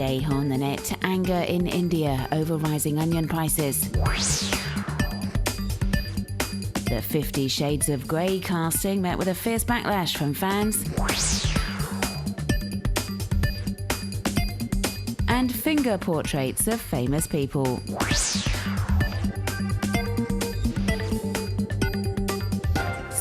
Today on the net, anger in India over rising onion prices. The 50 Shades of Grey casting met with a fierce backlash from fans. And finger portraits of famous people.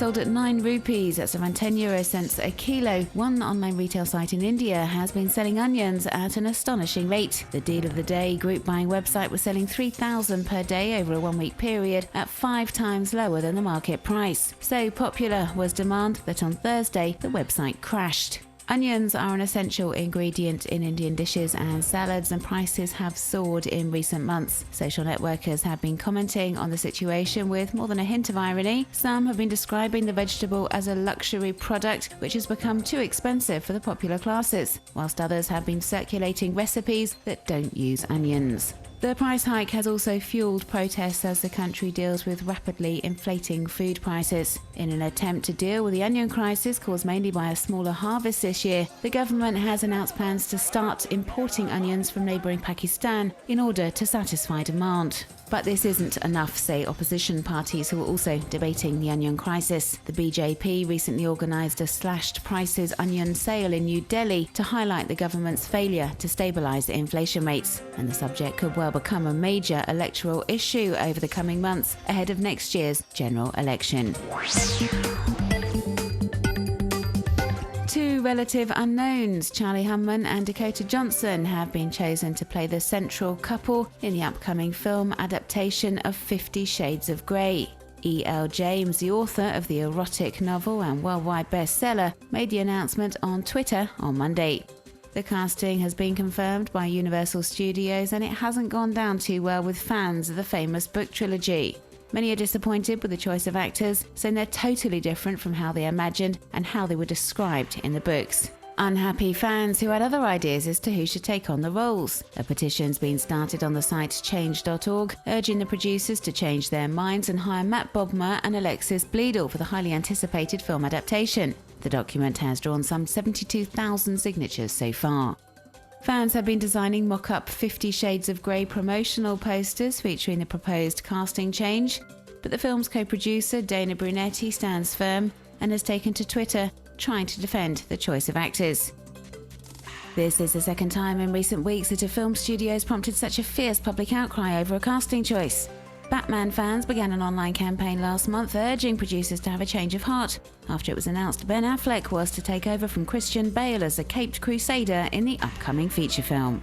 Sold at 9 rupees, that's around 10 euro cents a kilo, one online retail site in India has been selling onions at an astonishing rate. The deal of the day group buying website was selling 3,000 per day over a 1-week period at 5 times lower than the market price. So popular was demand that on Thursday the website crashed. Onions are an essential ingredient in Indian dishes and salads, and prices have soared in recent months. Social networkers have been commenting on the situation with more than a hint of irony. Some have been describing the vegetable as a luxury product which has become too expensive for the popular classes, whilst others have been circulating recipes that don't use onions. The price hike has also fueled protests as the country deals with rapidly inflating food prices. In an attempt to deal with the onion crisis caused mainly by a smaller harvest this year, the government has announced plans to start importing onions from neighbouring Pakistan in order to satisfy demand. But this isn't enough, say opposition parties who are also debating the onion crisis. The BJP recently organised a slashed prices onion sale in New Delhi to highlight the government's failure to stabilise the inflation rates. And the subject could well become a major electoral issue over the coming months ahead of next year's general election. Two relative unknowns, Charlie Hunnam and Dakota Johnson, have been chosen to play the central couple in the upcoming film adaptation of 50 Shades of Grey. E.L. James, the author of the erotic novel and worldwide bestseller, made the announcement on Twitter on Monday. The casting has been confirmed by Universal Studios, and it hasn't gone down too well with fans of the famous book trilogy. Many are disappointed with the choice of actors, saying they're totally different from how they imagined and how they were described in the books. Unhappy fans who had other ideas as to who should take on the roles. A petition's been started on the site change.org, urging the producers to change their minds and hire Matt Bodmer and Alexis Bledel for the highly anticipated film adaptation. The document has drawn some 72,000 signatures so far. Fans have been designing mock-up 50 Shades of Grey promotional posters featuring the proposed casting change, but the film's co-producer Dana Brunetti stands firm and has taken to Twitter trying to defend the choice of actors. This is the second time in recent weeks that a film studio has prompted such a fierce public outcry over a casting choice. Batman fans began an online campaign last month urging producers to have a change of heart after it was announced Ben Affleck was to take over from Christian Bale as a caped crusader in the upcoming feature film.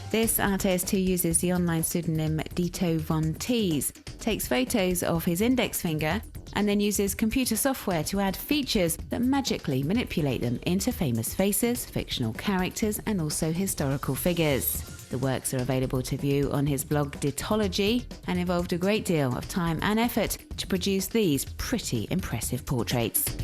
This artist, who uses the online pseudonym Dito Von Teese, takes photos of his index finger and then uses computer software to add features that magically manipulate them into famous faces, fictional characters, and also historical figures. The works are available to view on his blog Ditology and involved a great deal of time and effort to produce these pretty impressive portraits.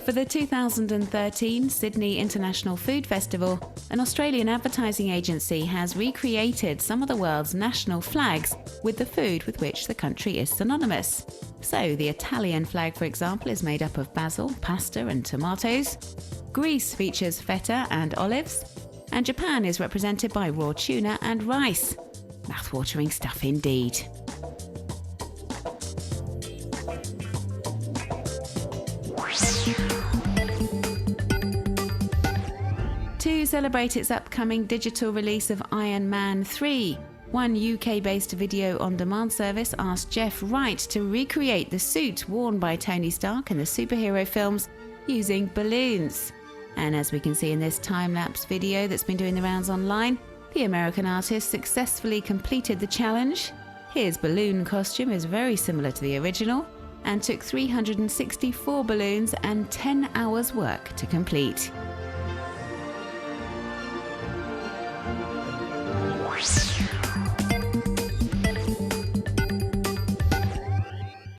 For the 2013 Sydney International Food Festival, an Australian advertising agency has recreated some of the world's national flags with the food with which the country is synonymous. So, the Italian flag, for example, is made up of basil, pasta and tomatoes. Greece features feta and olives. And Japan is represented by raw tuna and rice. Mouth-watering stuff indeed. To celebrate its upcoming digital release of Iron Man 3, one UK-based video-on-demand service asked Jeff Wright to recreate the suit worn by Tony Stark in the superhero films using balloons. And as we can see in this time-lapse video that's been doing the rounds online, the American artist successfully completed the challenge. His balloon costume is very similar to the original and took 364 balloons and 10 hours work to complete.